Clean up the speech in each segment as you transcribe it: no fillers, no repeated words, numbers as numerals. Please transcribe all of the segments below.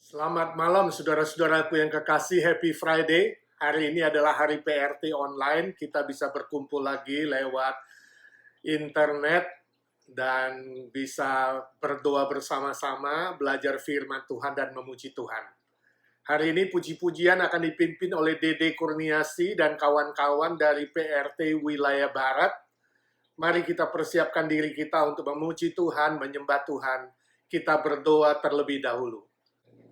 Selamat malam saudara-saudaraku yang kekasih, Happy Friday. Hari ini adalah hari PRT online, kita bisa berkumpul lagi lewat internet dan bisa berdoa bersama-sama, belajar firman Tuhan dan memuji Tuhan. Hari ini puji-pujian akan dipimpin oleh Dede Kurniasi dan kawan-kawan dari PRT Wilayah Barat. Mari kita persiapkan diri kita untuk memuji Tuhan, menyembah Tuhan. Kita berdoa terlebih dahulu.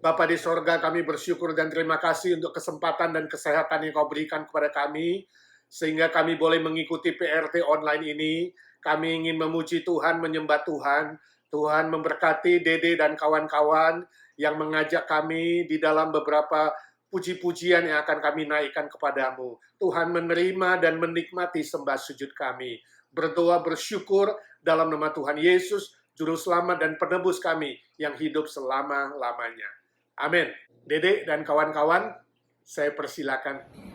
Bapa di sorga, kami bersyukur dan terima kasih untuk kesempatan dan kesehatan yang Kau berikan kepada kami, sehingga kami boleh mengikuti PRT online ini. Kami ingin memuji Tuhan, menyembah Tuhan. Tuhan memberkati Dede dan kawan-kawan yang mengajak kami di dalam beberapa puji-pujian yang akan kami naikkan kepadamu. Tuhan menerima dan menikmati sembah sujud kami. Berdoa bersyukur dalam nama Tuhan Yesus, Juru Selamat dan Penebus kami yang hidup selama-lamanya. Amin. Dede dan kawan-kawan, saya persilakan.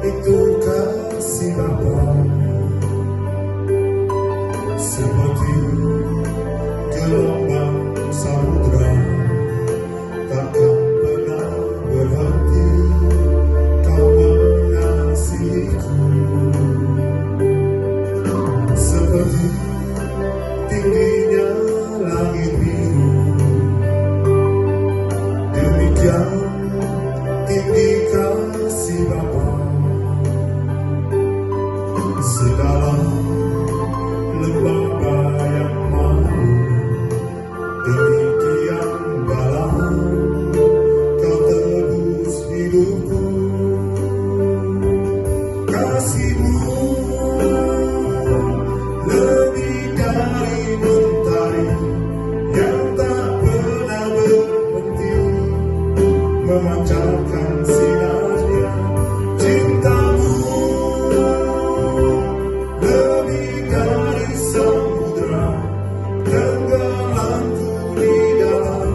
itu kasih Bapa, seperti gelombang samudra, takkan pernah berhenti kau mengasihiku. Seperti tingginya langit biru, demikian tinggi kasih Bapa. Sedalam lembaga yang malu, demikian dalam kau tebus hidupku. Kasih-Mu lebih dari mentari yang tak pernah berhenti memancarkan sinarnya. Cinta-Mu lebih dari samudra, tenggelamku di dalam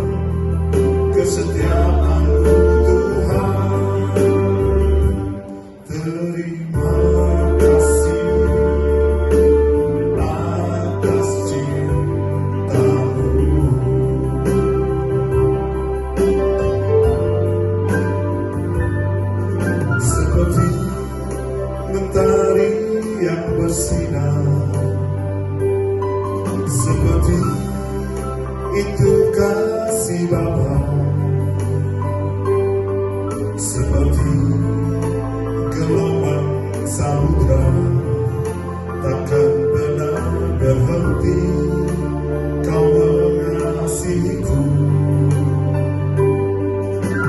kesetiaan-Mu Tuhan. Terima kasih atas cinta-Mu. Seperti mentari yang bersinar, seperti itu kasih Bapa. Seperti gelombang samudra, takkan pernah berhenti kau mengasihiku.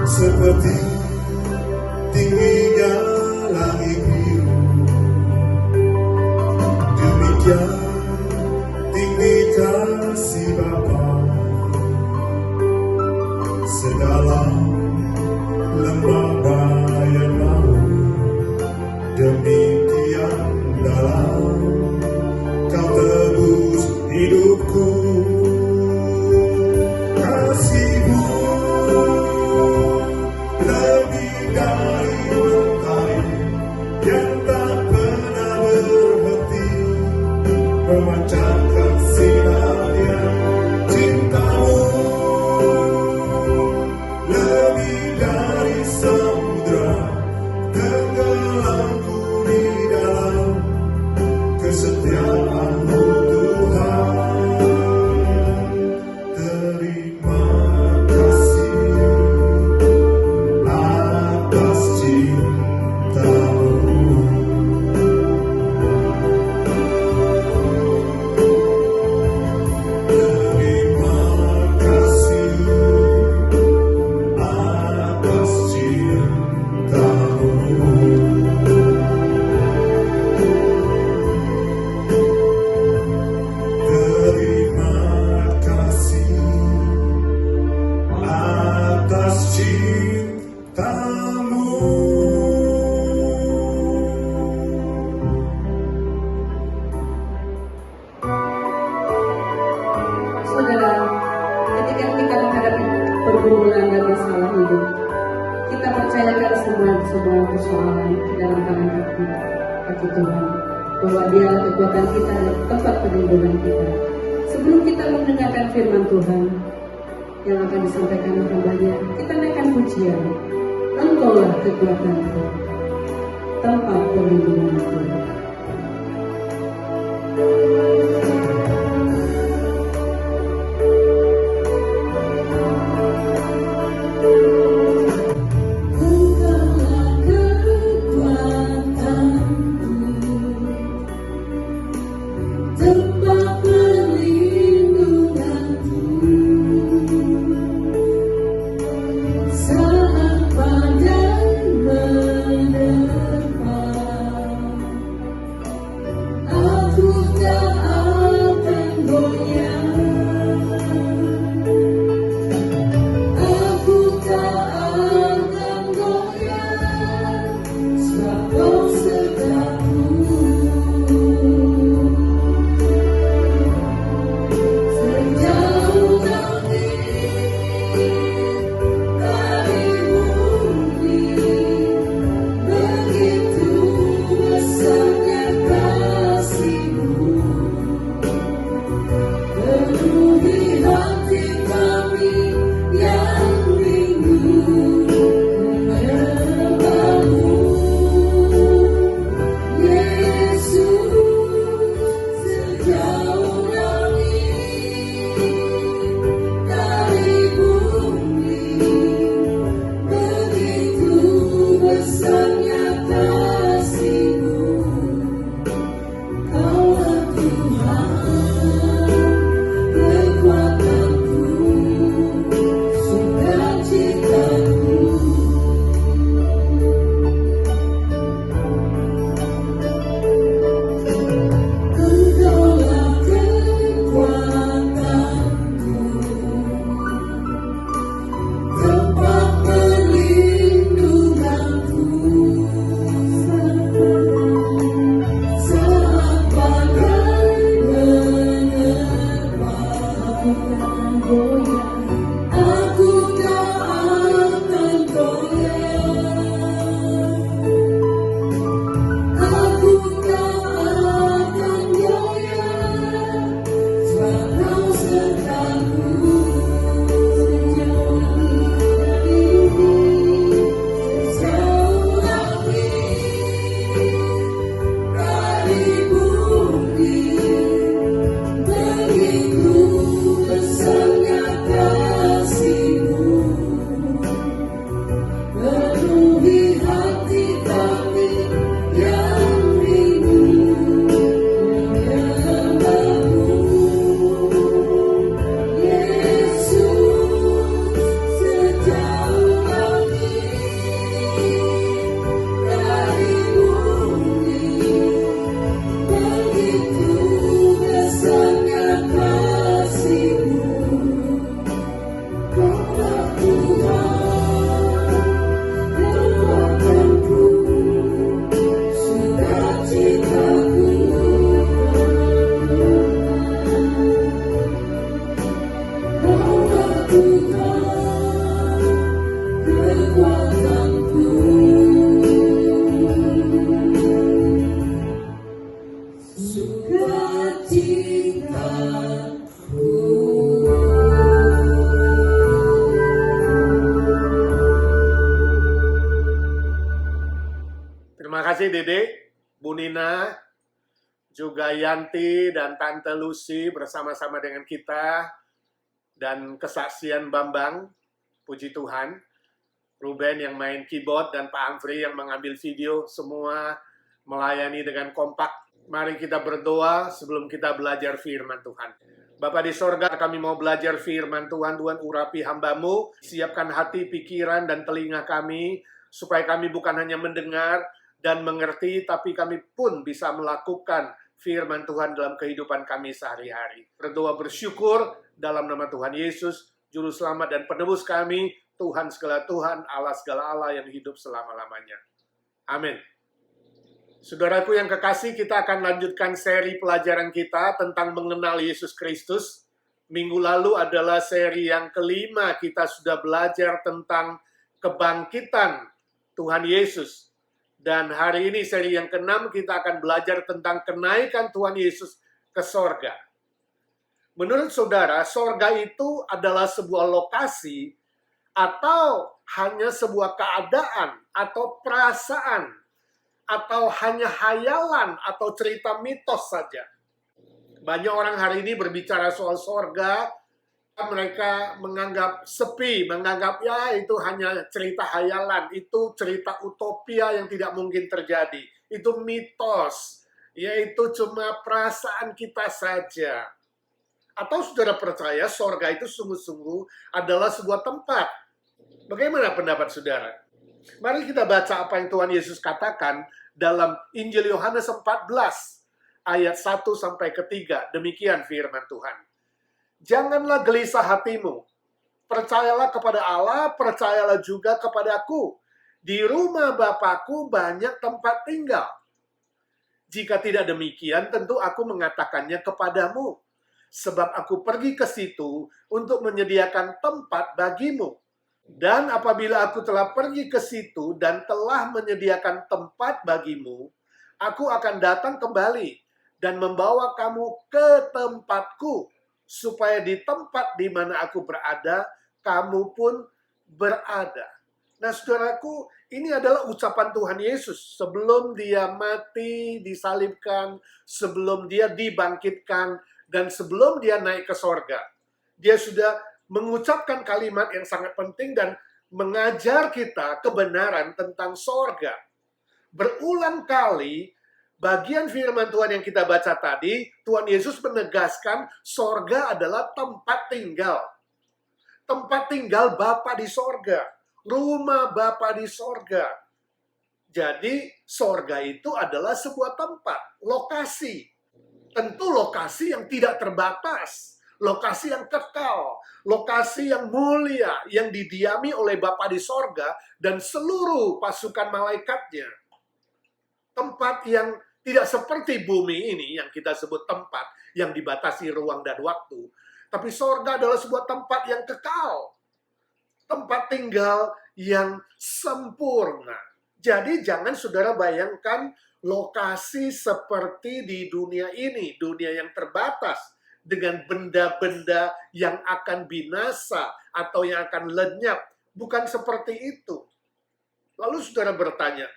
Seperti tingginya langit biru, demikian tinggi kasih Bapa. Sedalam lembah bayang laut, demikian dalam kau tebus hidupku. Kasih-Mu lebih dari mentari yang tak pernah berhenti memancarkan sinarnya. Cinta-Mu lebih dari samudra, tenggelamku di dalam kesetiaan-Mu Tuhan. Terima kasih atas cinta-Mu. Terima kasih atas cinta-Mu. Terima kasih atas cinta-Mu. Saudara, ketika kita menghadapi pergumulan dan masalah hidup, kita percayakan semua persoalan ke dalam tangan kaki Tuhan, bahwa Dia kekuatan kita dan tempat perlindungan kita. Sebelum kita mendengarkan firman Tuhan yang akan disampaikan oleh hamba-Nya, kita naikkan pujian. Engkaulah kekuatanku, tempat perlindunganku. Engkaulah kekuatanku, tempat perlindunganku. Saat badai menerpa, aku tak Terima kasih Dede, Bu Nina, juga Yanti dan Tante Lucy bersama-sama dengan kita, dan kesaksian Bambang, puji Tuhan, Ruben yang main keyboard, dan Pak Amfri yang mengambil video, semua melayani dengan kompak. Mari kita berdoa sebelum kita belajar firman Tuhan. Bapa di sorga, kami mau belajar firman Tuhan. Tuhan urapi hamba-Mu, siapkan hati, pikiran, dan telinga kami, supaya kami bukan hanya mendengar dan mengerti, tapi kami pun bisa melakukan firman Tuhan dalam kehidupan kami sehari-hari. Berdoa bersyukur dalam nama Tuhan Yesus, Juru Selamat dan Penebus kami, Tuhan segala Tuhan, Allah segala Allah yang hidup selama-lamanya. Amin. Saudaraku yang kekasih, kita akan lanjutkan seri pelajaran kita tentang mengenal Yesus Kristus. Minggu lalu adalah seri yang kelima, kita sudah belajar tentang kebangkitan Tuhan Yesus. Dan hari ini seri yang keenam, kita akan belajar tentang kenaikan Tuhan Yesus ke sorga. Menurut saudara, sorga itu adalah sebuah lokasi atau hanya sebuah keadaan atau perasaan, atau hanya hayalan atau cerita mitos saja. Banyak orang hari ini berbicara soal sorga, mereka menganggap sepi, menganggap ya itu hanya cerita hayalan, itu cerita utopia yang tidak mungkin terjadi, itu mitos, yaitu cuma perasaan kita saja. Atau saudara percaya sorga itu sungguh-sungguh adalah sebuah tempat? Bagaimana pendapat saudara? Mari kita baca apa yang Tuhan Yesus katakan dalam Injil Yohanes 14 ayat 1 sampai 3. Demikian firman Tuhan. Janganlah gelisah hatimu. Percayalah kepada Allah, percayalah juga kepadaku. Di rumah Bapakku banyak tempat tinggal. Jika tidak demikian, tentu aku mengatakannya kepadamu. Sebab aku pergi ke situ untuk menyediakan tempat bagimu. Dan apabila aku telah pergi ke situ dan telah menyediakan tempat bagimu, aku akan datang kembali dan membawa kamu ke tempatku, supaya di tempat di mana aku berada, kamu pun berada. Nah, saudaraku, ini adalah ucapan Tuhan Yesus sebelum dia mati, disalibkan, sebelum dia dibangkitkan, dan sebelum dia naik ke sorga. Dia sudah mengucapkan kalimat yang sangat penting dan mengajar kita kebenaran tentang sorga. Berulang kali, bagian firman Tuhan yang kita baca tadi, Tuhan Yesus menegaskan sorga adalah tempat tinggal. Tempat tinggal Bapa di sorga. Rumah Bapa di sorga. Jadi, sorga itu adalah sebuah tempat, lokasi. Tentu lokasi yang tidak terbatas. Lokasi yang kekal, lokasi yang mulia, yang didiami oleh Bapa di sorga dan seluruh pasukan malaikatnya. Tempat yang tidak seperti bumi ini, yang kita sebut tempat yang dibatasi ruang dan waktu. Tapi sorga adalah sebuah tempat yang kekal. Tempat tinggal yang sempurna. Jadi jangan saudara bayangkan lokasi seperti di dunia ini, dunia yang terbatas, dengan benda-benda yang akan binasa atau yang akan lenyap. Bukan seperti itu. Lalu saudara bertanya,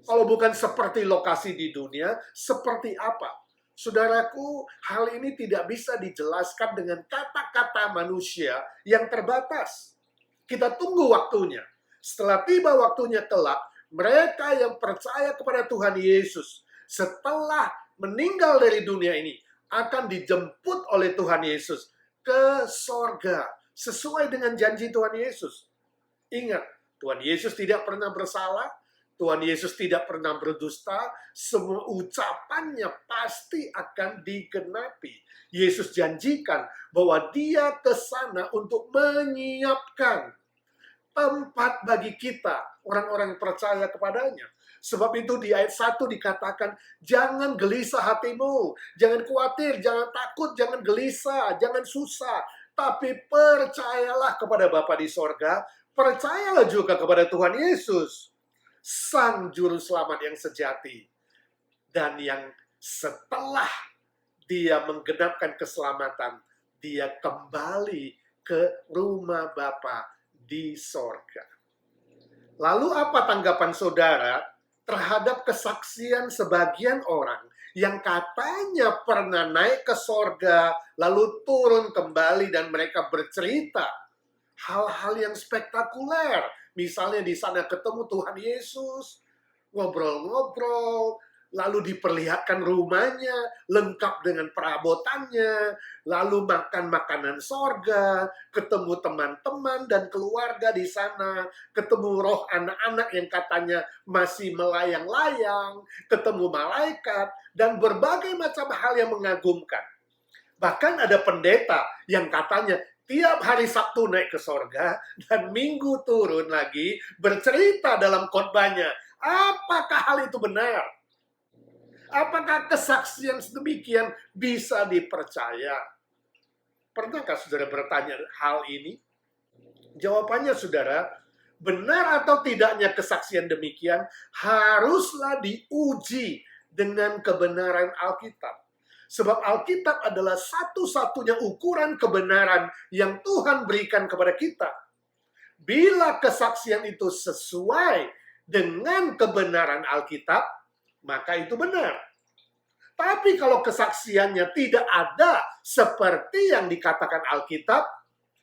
kalau bukan seperti lokasi di dunia, seperti apa? Saudaraku, hal ini tidak bisa dijelaskan dengan kata-kata manusia yang terbatas. Kita tunggu waktunya. Setelah tiba waktunya kelak, mereka yang percaya kepada Tuhan Yesus setelah meninggal dari dunia ini akan dijemput oleh Tuhan Yesus ke sorga sesuai dengan janji Tuhan Yesus. Ingat, Tuhan Yesus tidak pernah bersalah, Tuhan Yesus tidak pernah berdusta, semua ucapannya pasti akan digenapi. Yesus janjikan bahwa dia ke sana untuk menyiapkan tempat bagi kita, orang-orang yang percaya kepadanya. Sebab itu di ayat 1 dikatakan, jangan gelisah hatimu, jangan khawatir, jangan takut, jangan gelisah, jangan susah. Tapi percayalah kepada Bapa di sorga, percayalah juga kepada Tuhan Yesus, Sang Juru Selamat yang sejati. Dan yang setelah dia menggenapkan keselamatan, dia kembali ke rumah Bapa di sorga. Lalu apa tanggapan saudara terhadap kesaksian sebagian orang yang katanya pernah naik ke sorga, lalu turun kembali dan mereka bercerita hal-hal yang spektakuler. Misalnya di sana ketemu Tuhan Yesus, ngobrol-ngobrol, lalu diperlihatkan rumahnya lengkap dengan perabotannya, lalu makan makanan sorga, ketemu teman-teman dan keluarga di sana, ketemu roh anak-anak yang katanya masih melayang-layang, ketemu malaikat, dan berbagai macam hal yang mengagumkan. Bahkan ada pendeta yang katanya tiap hari Sabtu naik ke sorga dan Minggu turun lagi bercerita dalam khotbahnya. Apakah hal itu benar? Apakah kesaksian sedemikian bisa dipercaya? Pernahkah saudara bertanya hal ini? Jawabannya saudara, benar atau tidaknya kesaksian demikian haruslah diuji dengan kebenaran Alkitab. Sebab Alkitab adalah satu-satunya ukuran kebenaran yang Tuhan berikan kepada kita. Bila kesaksian itu sesuai dengan kebenaran Alkitab, maka itu benar. Tapi kalau kesaksiannya tidak ada seperti yang dikatakan Alkitab,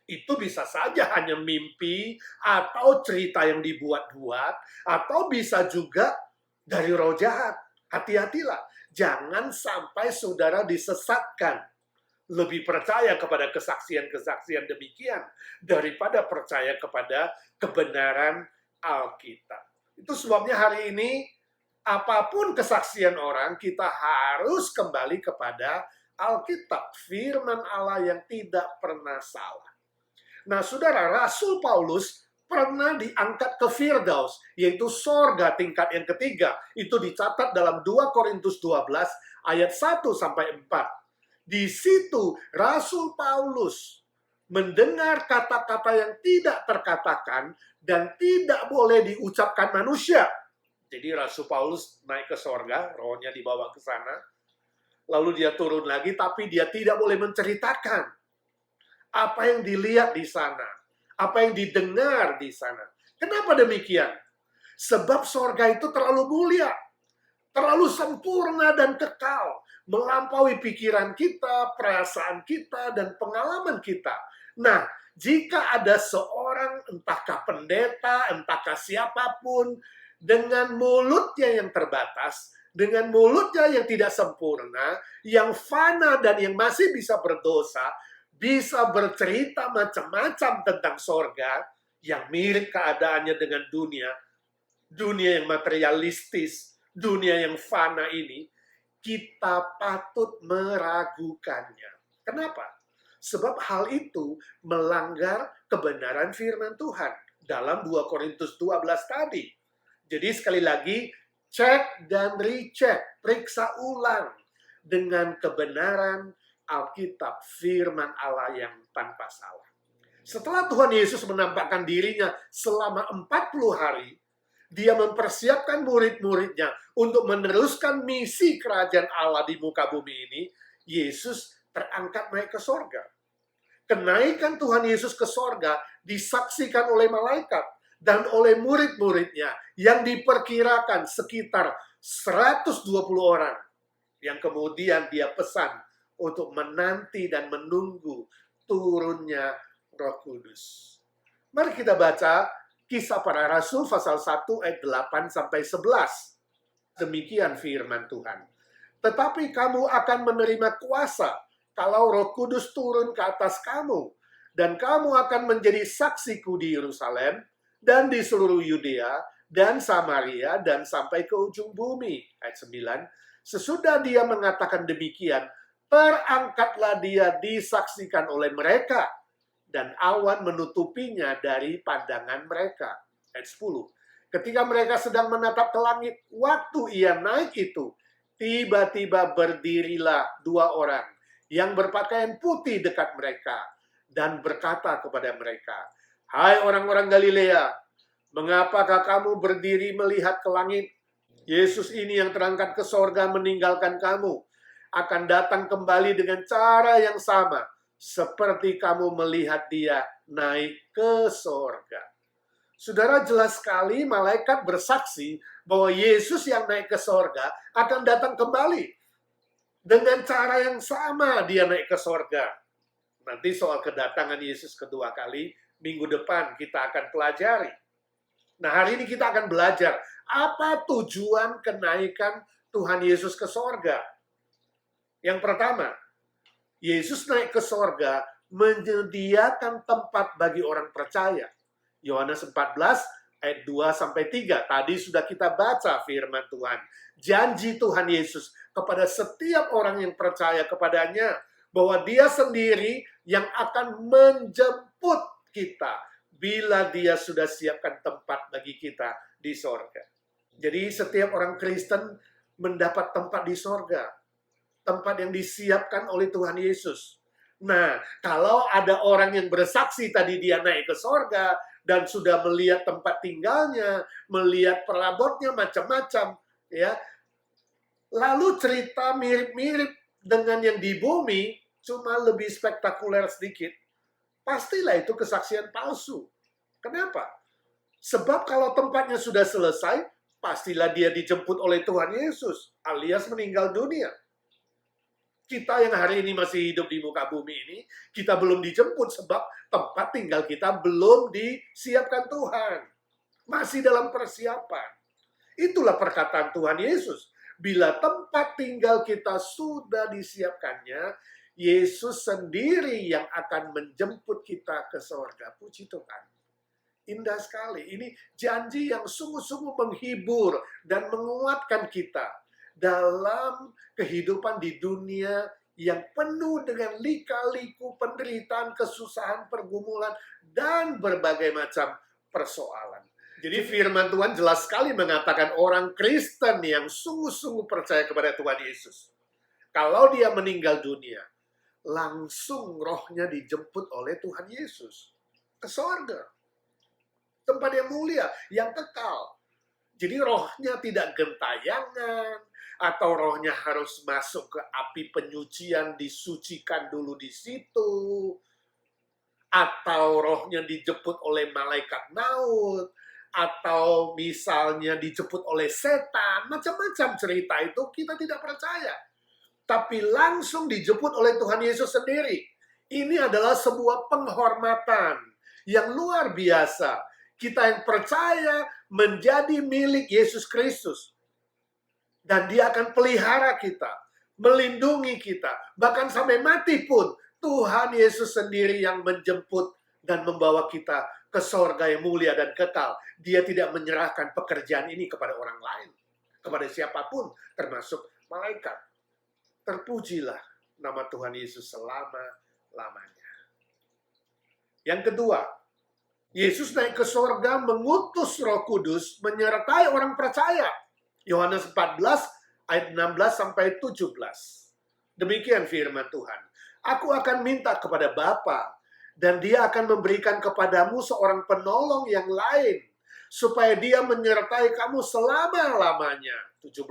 itu bisa saja hanya mimpi atau cerita yang dibuat-buat, atau bisa juga dari roh jahat. Hati-hatilah, jangan sampai saudara disesatkan. Lebih percaya kepada kesaksian-kesaksian demikian daripada percaya kepada kebenaran Alkitab. Itu sebabnya hari ini apapun kesaksian orang, kita harus kembali kepada Alkitab, firman Allah yang tidak pernah salah. Nah, saudara, Rasul Paulus pernah diangkat ke Firdaus, yaitu sorga tingkat yang ketiga. Itu dicatat dalam 2 Korintus 12 ayat 1-4. Di situ Rasul Paulus mendengar kata-kata yang tidak terkatakan dan tidak boleh diucapkan manusia. Jadi Rasul Paulus naik ke sorga, rohnya dibawa ke sana. Lalu dia turun lagi, tapi dia tidak boleh menceritakan apa yang dilihat di sana, apa yang didengar di sana. Kenapa demikian? Sebab sorga itu terlalu mulia, terlalu sempurna dan kekal, melampaui pikiran kita, perasaan kita, dan pengalaman kita. Nah, jika ada seorang, entahkah pendeta, entahkah siapapun, dengan mulutnya yang terbatas, dengan mulutnya yang tidak sempurna, yang fana dan yang masih bisa berdosa, bisa bercerita macam-macam tentang sorga, yang mirip keadaannya dengan dunia yang materialistis, dunia yang fana ini, kita patut meragukannya. Kenapa? Sebab hal itu melanggar kebenaran firman Tuhan dalam 2 Korintus 12 tadi. Jadi sekali lagi, cek dan recheck, periksa ulang dengan kebenaran Alkitab, firman Allah yang tanpa salah. Setelah Tuhan Yesus menampakkan dirinya selama 40 hari, dia mempersiapkan murid-muridnya untuk meneruskan misi kerajaan Allah di muka bumi ini. Yesus terangkat naik ke sorga. Kenaikan Tuhan Yesus ke sorga disaksikan oleh malaikat dan oleh murid-muridnya yang diperkirakan sekitar 120 orang. Yang kemudian dia pesan untuk menanti dan menunggu turunnya Roh Kudus. Mari kita baca Kisah Para Rasul pasal 1 ayat 8-11. Demikian firman Tuhan. Tetapi kamu akan menerima kuasa kalau Roh Kudus turun ke atas kamu, dan kamu akan menjadi saksiku di Yerusalem dan di seluruh Yudea dan Samaria dan sampai ke ujung bumi. Ayat 9. Sesudah dia mengatakan demikian, terangkatlah dia disaksikan oleh mereka, dan awan menutupinya dari pandangan mereka. Ayat 10. Ketika mereka sedang menatap ke langit, waktu ia naik itu, tiba-tiba berdirilah 2 orang yang berpakaian putih dekat mereka, dan berkata kepada mereka, "Hai orang-orang Galilea, mengapakah kamu berdiri melihat ke langit? Yesus ini yang terangkat ke sorga meninggalkan kamu, akan datang kembali dengan cara yang sama, seperti kamu melihat dia naik ke sorga." Saudara, jelas sekali malaikat bersaksi bahwa Yesus yang naik ke sorga akan datang kembali. Dengan cara yang sama dia naik ke sorga. Nanti soal kedatangan Yesus kedua kali, minggu depan kita akan pelajari. Nah, hari ini kita akan belajar apa tujuan kenaikan Tuhan Yesus ke sorga. Yang pertama, Yesus naik ke sorga menyediakan tempat bagi orang percaya. Yohanes 14 ayat 2-3. Tadi sudah kita baca firman Tuhan. Janji Tuhan Yesus kepada setiap orang yang percaya kepadanya bahwa dia sendiri yang akan menjemput kita bila dia sudah siapkan tempat bagi kita di sorga. Jadi setiap orang Kristen mendapat tempat di sorga. Tempat yang disiapkan oleh Tuhan Yesus. Nah, kalau ada orang yang bersaksi tadi dia naik ke sorga, dan sudah melihat tempat tinggalnya, melihat perabotnya macam-macam, ya. Lalu cerita mirip-mirip dengan yang di bumi, cuma lebih spektakuler sedikit. Pastilah itu kesaksian palsu. Kenapa? Sebab kalau tempatnya sudah selesai, pastilah dia dijemput oleh Tuhan Yesus, alias meninggal dunia. Kita yang hari ini masih hidup di muka bumi ini, kita belum dijemput sebab tempat tinggal kita belum disiapkan Tuhan. Masih dalam persiapan. Itulah perkataan Tuhan Yesus. Bila tempat tinggal kita sudah disiapkannya, Yesus sendiri yang akan menjemput kita ke sorga. Puji Tuhan. Indah sekali. Ini janji yang sungguh-sungguh menghibur dan menguatkan kita dalam kehidupan di dunia yang penuh dengan lika-liku, penderitaan, kesusahan, pergumulan, dan berbagai macam persoalan. Jadi firman Tuhan jelas sekali mengatakan orang Kristen yang sungguh-sungguh percaya kepada Tuhan Yesus, kalau dia meninggal dunia, langsung rohnya dijemput oleh Tuhan Yesus ke sorga. Tempat yang mulia, yang kekal. Jadi rohnya tidak gentayangan, atau rohnya harus masuk ke api penyucian, disucikan dulu di situ, atau rohnya dijemput oleh malaikat maut, atau misalnya dijemput oleh setan, macam-macam cerita itu kita tidak percaya. Tapi langsung dijemput oleh Tuhan Yesus sendiri. Ini adalah sebuah penghormatan yang luar biasa. Kita yang percaya menjadi milik Yesus Kristus. Dan dia akan pelihara kita, melindungi kita. Bahkan sampai mati pun, Tuhan Yesus sendiri yang menjemput dan membawa kita ke sorga yang mulia dan kekal. Dia tidak menyerahkan pekerjaan ini kepada orang lain. Kepada siapapun, termasuk malaikat. Terpujilah nama Tuhan Yesus selama-lamanya. Yang kedua, Yesus naik ke sorga mengutus Roh Kudus menyertai orang percaya. Yohanes 14 ayat 16-17. Demikian firman Tuhan. Aku akan minta kepada Bapa, dan dia akan memberikan kepadamu seorang penolong yang lain, supaya dia menyertai kamu selama-lamanya. 17,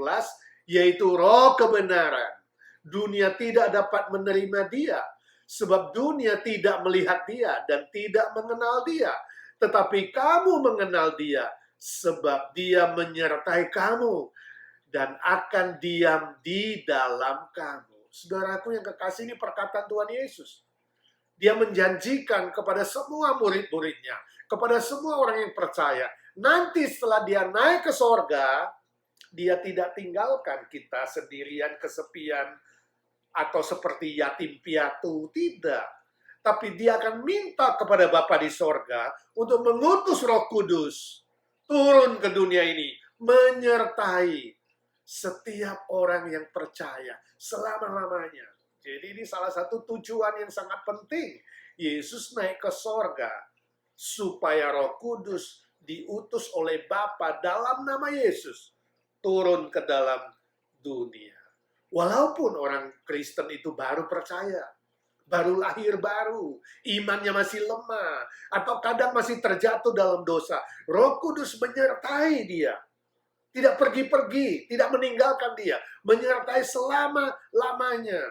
yaitu Roh kebenaran. Dunia tidak dapat menerima dia, sebab dunia tidak melihat dia dan tidak mengenal dia. Tetapi kamu mengenal dia, sebab dia menyertai kamu dan akan diam di dalam kamu. Saudaraku yang kekasih, ini perkataan Tuhan Yesus. Dia menjanjikan kepada semua murid-muridnya, kepada semua orang yang percaya, nanti setelah dia naik ke sorga, dia tidak tinggalkan kita sendirian, kesepian, atau seperti yatim piatu. Tidak. Tapi dia akan minta kepada Bapa di sorga untuk mengutus Roh Kudus turun ke dunia ini, menyertai setiap orang yang percaya selama-lamanya. Jadi ini salah satu tujuan yang sangat penting. Yesus naik ke sorga supaya Roh Kudus diutus oleh Bapa dalam nama Yesus turun ke dalam dunia. Walaupun orang Kristen itu baru percaya, baru lahir baru, imannya masih lemah, atau kadang masih terjatuh dalam dosa, Roh Kudus menyertai dia. Tidak pergi-pergi, tidak meninggalkan dia, menyertai selama-lamanya.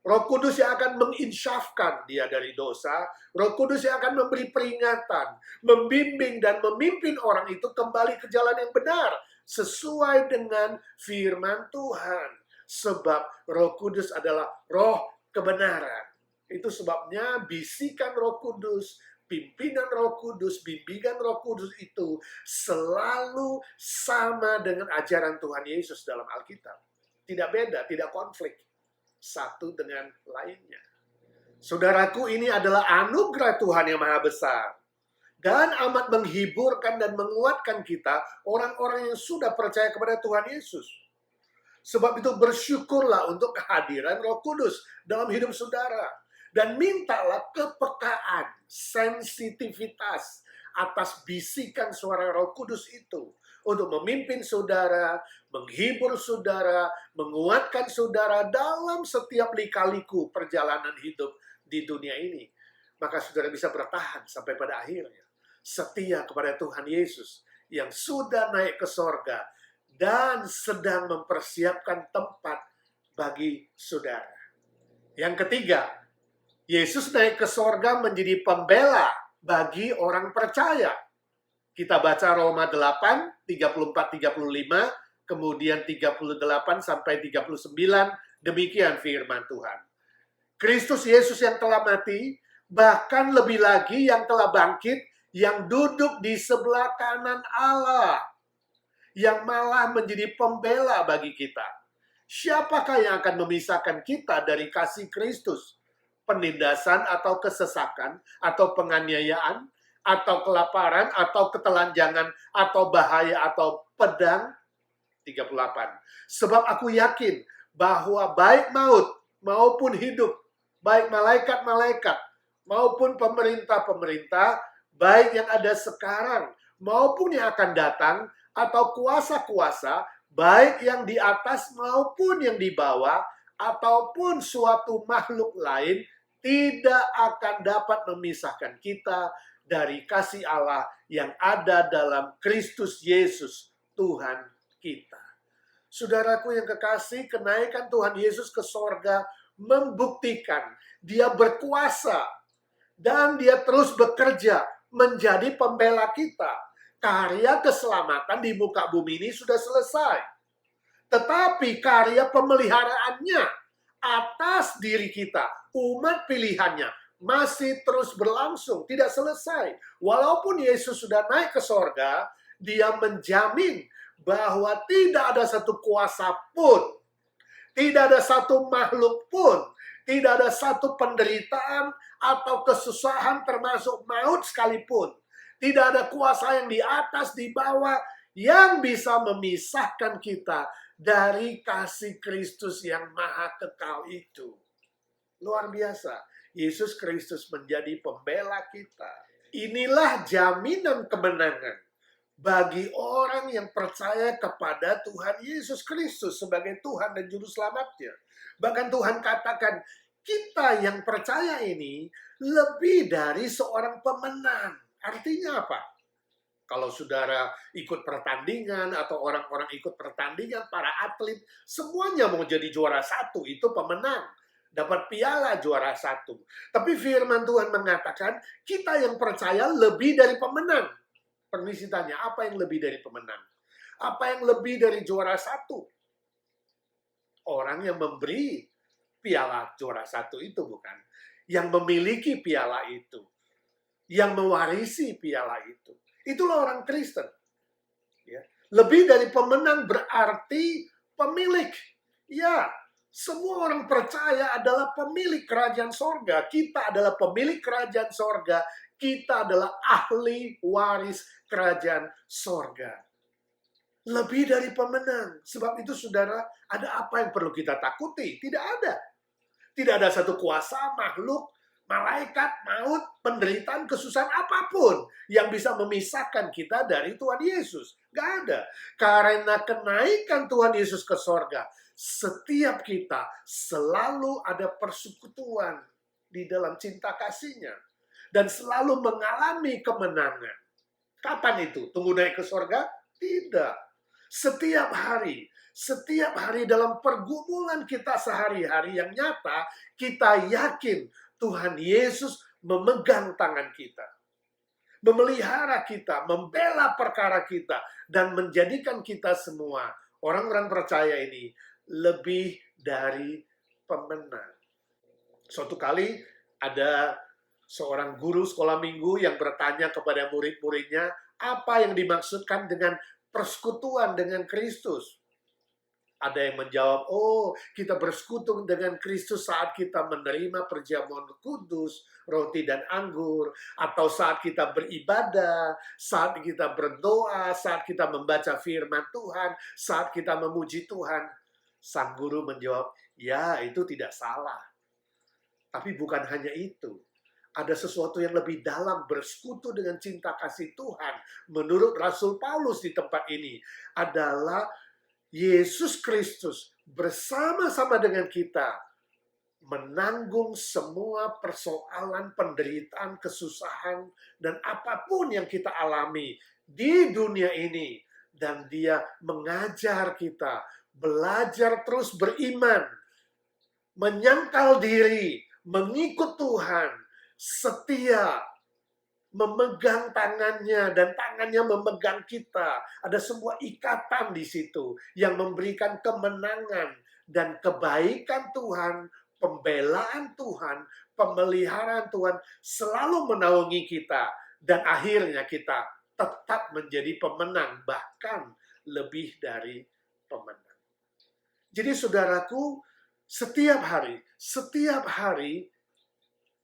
Roh Kudus yang akan menginsyafkan dia dari dosa. Roh Kudus yang akan memberi peringatan, membimbing dan memimpin orang itu kembali ke jalan yang benar sesuai dengan firman Tuhan. Sebab Roh Kudus adalah roh kebenaran. Itu sebabnya bisikan Roh Kudus, pimpinan Roh Kudus, bimbingan Roh Kudus itu selalu sama dengan ajaran Tuhan Yesus dalam Alkitab. Tidak beda, tidak konflik satu dengan lainnya. Saudaraku, ini adalah anugerah Tuhan yang maha besar. Dan amat menghiburkan dan menguatkan kita, orang-orang yang sudah percaya kepada Tuhan Yesus. Sebab itu bersyukurlah untuk kehadiran Roh Kudus dalam hidup saudara. Dan mintalah kepekaan, sensitivitas atas bisikan suara Roh Kudus itu. Untuk memimpin saudara, menghibur saudara, menguatkan saudara dalam setiap lika-liku perjalanan hidup di dunia ini. Maka saudara bisa bertahan sampai pada akhirnya. Setia kepada Tuhan Yesus yang sudah naik ke sorga dan sedang mempersiapkan tempat bagi saudara. Yang ketiga, Yesus naik ke sorga menjadi pembela bagi orang percaya. Kita baca Roma 8, 34-35, kemudian 38 sampai 39, demikian firman Tuhan. Kristus Yesus yang telah mati, bahkan lebih lagi yang telah bangkit, yang duduk di sebelah kanan Allah, yang malah menjadi pembela bagi kita. Siapakah yang akan memisahkan kita dari kasih Kristus? Penindasan atau kesesakan, atau penganiayaan, atau kelaparan, atau ketelanjangan, atau bahaya, atau pedang. 38. Sebab aku yakin bahwa baik maut maupun hidup, baik malaikat-malaikat maupun pemerintah-pemerintah, baik yang ada sekarang maupun yang akan datang, atau kuasa-kuasa, baik yang di atas maupun yang di bawah, ataupun suatu makhluk lain, tidak akan dapat memisahkan kita dari kasih Allah yang ada dalam Kristus Yesus, Tuhan kita. Saudaraku yang kekasih, kenaikan Tuhan Yesus ke sorga membuktikan dia berkuasa dan dia terus bekerja menjadi pembela kita. Karya keselamatan di muka bumi ini sudah selesai. Tetapi karya pemeliharaannya atas diri kita, umat pilihannya, masih terus berlangsung, tidak selesai. Walaupun Yesus sudah naik ke sorga, dia menjamin bahwa tidak ada satu kuasa pun, tidak ada satu makhluk pun, tidak ada satu penderitaan atau kesusahan termasuk maut sekalipun. Tidak ada kuasa yang di atas, di bawah, yang bisa memisahkan kita dari kasih Kristus yang maha kekal itu. Luar biasa. Yesus Kristus menjadi pembela kita. Inilah jaminan kemenangan bagi orang yang percaya kepada Tuhan Yesus Kristus sebagai Tuhan dan Juru Selamatnya. Bahkan Tuhan katakan, kita yang percaya ini lebih dari seorang pemenang. Artinya apa? Kalau saudara ikut pertandingan atau orang-orang ikut pertandingan, para atlet, semuanya mau jadi juara satu, itu pemenang. Dapat piala juara satu. Tapi firman Tuhan mengatakan, kita yang percaya lebih dari pemenang. Permisi tanya, apa yang lebih dari pemenang? Apa yang lebih dari juara satu? Orang yang memberi piala juara satu itu bukan. Yang memiliki piala itu. Yang mewarisi piala itu. Itulah orang Kristen. Ya. Lebih dari pemenang berarti pemilik. Ya, semua orang percaya adalah pemilik kerajaan sorga. Kita adalah pemilik kerajaan sorga. Kita adalah ahli waris kerajaan sorga. Lebih dari pemenang. Sebab itu saudara, ada apa yang perlu kita takuti? Tidak ada. Tidak ada satu kuasa, makhluk, malaikat, maut, penderitaan, kesusahan apapun yang bisa memisahkan kita dari Tuhan Yesus. Gak ada. Karena kenaikan Tuhan Yesus ke sorga, setiap kita selalu ada persekutuan di dalam cinta kasih-Nya. Dan selalu mengalami kemenangan. Kapan itu? Tunggu naik ke sorga? Tidak. Setiap hari, Setiap hari dalam pergumulan kita sehari-hari yang nyata, kita yakin Tuhan Yesus memegang tangan kita, memelihara kita, membela perkara kita, dan menjadikan kita semua orang-orang percaya ini lebih dari pemenang. Suatu kali ada seorang guru sekolah minggu yang bertanya kepada murid-muridnya, apa yang dimaksudkan dengan persekutuan dengan Kristus? Ada yang menjawab, oh kita bersekutu dengan Kristus saat kita menerima perjamuan kudus, roti dan anggur, atau saat kita beribadah, saat kita berdoa, saat kita membaca firman Tuhan, saat kita memuji Tuhan. Sang guru menjawab, ya itu tidak salah. Tapi bukan hanya itu. Ada sesuatu yang lebih dalam, bersekutu dengan cinta kasih Tuhan. Menurut Rasul Paulus di tempat ini adalah Yesus Kristus bersama-sama dengan kita menanggung semua persoalan, penderitaan, kesusahan, dan apapun yang kita alami di dunia ini. Dan dia mengajar kita belajar terus beriman, menyangkal diri, mengikut Tuhan, setia, memegang tangannya, dan tangannya memegang kita. Ada sebuah ikatan di situ yang memberikan kemenangan dan kebaikan Tuhan, pembelaan Tuhan, pemeliharaan Tuhan selalu menaungi kita. Dan akhirnya kita tetap menjadi pemenang, bahkan lebih dari pemenang. Jadi saudaraku, setiap hari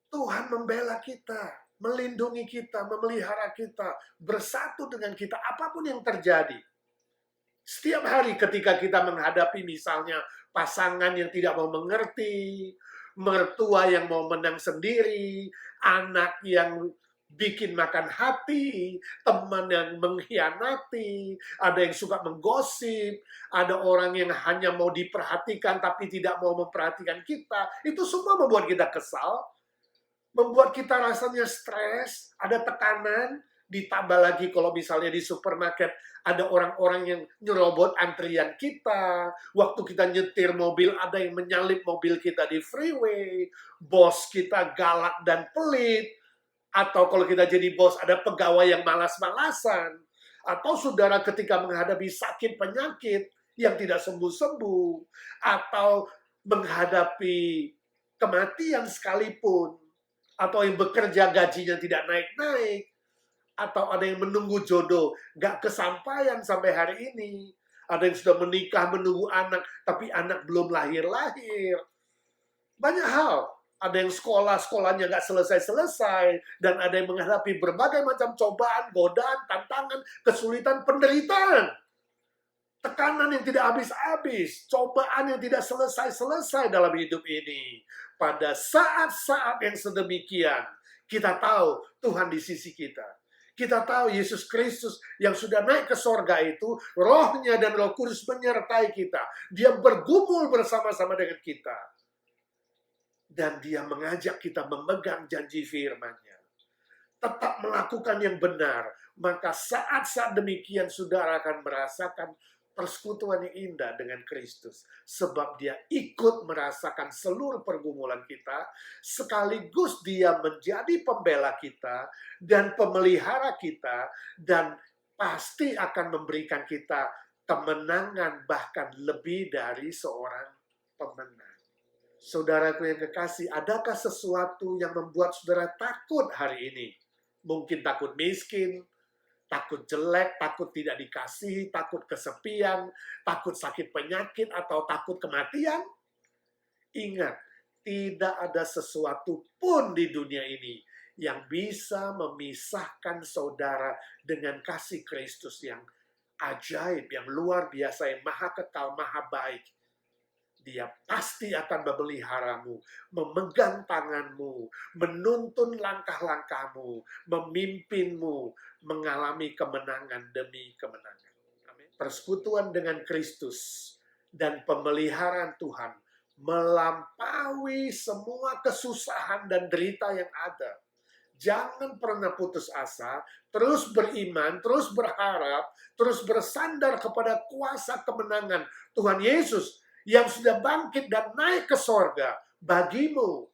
Tuhan membela kita, melindungi kita, memelihara kita, bersatu dengan kita, apapun yang terjadi. Setiap hari ketika kita menghadapi misalnya pasangan yang tidak mau mengerti, mertua yang mau menang sendiri, anak yang bikin makan hati, teman yang mengkhianati, ada yang suka menggosip, ada orang yang hanya mau diperhatikan tapi tidak mau memperhatikan kita, itu semua membuat kita kesal, membuat kita rasanya stres, ada tekanan, ditambah lagi kalau misalnya di supermarket ada orang-orang yang nyerobot antrian kita, waktu kita nyetir mobil ada yang menyalip mobil kita di freeway, bos kita galak dan pelit, atau kalau kita jadi bos ada pegawai yang malas-malasan, atau saudara ketika menghadapi sakit penyakit yang tidak sembuh-sembuh, atau menghadapi kematian sekalipun, atau yang bekerja gajinya tidak naik-naik, atau ada yang menunggu jodoh gak kesampaian sampai hari ini, ada yang sudah menikah menunggu anak tapi anak belum lahir-lahir, banyak hal. Ada yang sekolahnya gak selesai-selesai, dan ada yang menghadapi berbagai macam cobaan, godaan, tantangan, kesulitan, penderitaan, tekanan yang tidak habis-habis, cobaan yang tidak selesai-selesai dalam hidup ini. Pada saat-saat yang sedemikian, kita tahu Tuhan di sisi kita. Kita tahu Yesus Kristus yang sudah naik ke sorga itu, rohnya dan Roh Kudus menyertai kita. Dia bergumul bersama-sama dengan kita. Dan dia mengajak kita memegang janji firman-Nya. Tetap melakukan yang benar. Maka saat-saat demikian saudara akan merasakan persekutuan yang indah dengan Kristus. Sebab dia ikut merasakan seluruh pergumulan kita, sekaligus dia menjadi pembela kita dan pemelihara kita, dan pasti akan memberikan kita kemenangan bahkan lebih dari seorang pemenang. Saudaraku yang kekasih, adakah sesuatu yang membuat saudara takut hari ini? Mungkin takut miskin, takut jelek, takut tidak dikasihi, takut kesepian, takut sakit penyakit, atau takut kematian? Ingat, tidak ada sesuatu pun di dunia ini yang bisa memisahkan saudara dengan kasih Kristus yang ajaib, yang luar biasa, yang maha kekal, maha baik. Dia pasti akan memeliharamu, memegang tanganmu, menuntun langkah-langkahmu, memimpinmu, mengalami kemenangan demi kemenangan. Amin. Persekutuan dengan Kristus dan pemeliharaan Tuhan melampaui semua kesusahan dan derita yang ada. Jangan pernah putus asa, terus beriman, terus berharap, terus bersandar kepada kuasa kemenangan Tuhan Yesus yang sudah bangkit dan naik ke sorga bagimu.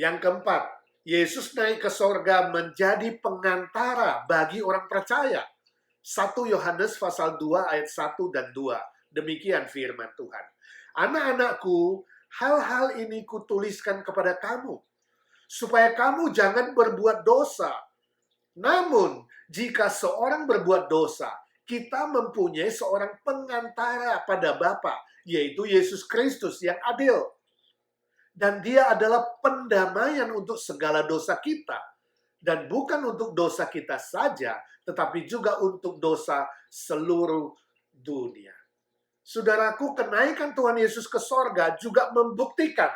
Yang keempat, Yesus naik ke sorga menjadi pengantara bagi orang percaya. 1 Yohanes pasal 2 ayat 1 dan 2. Demikian firman Tuhan. Anak-anakku, hal-hal ini kutuliskan kepada kamu, supaya kamu jangan berbuat dosa. Namun, jika seorang berbuat dosa, kita mempunyai seorang pengantara pada Bapa, yaitu Yesus Kristus yang adil. Dan dia adalah pendamaian untuk segala dosa kita. Dan bukan untuk dosa kita saja, tetapi juga untuk dosa seluruh dunia. Saudaraku, kenaikan Tuhan Yesus ke sorga juga membuktikan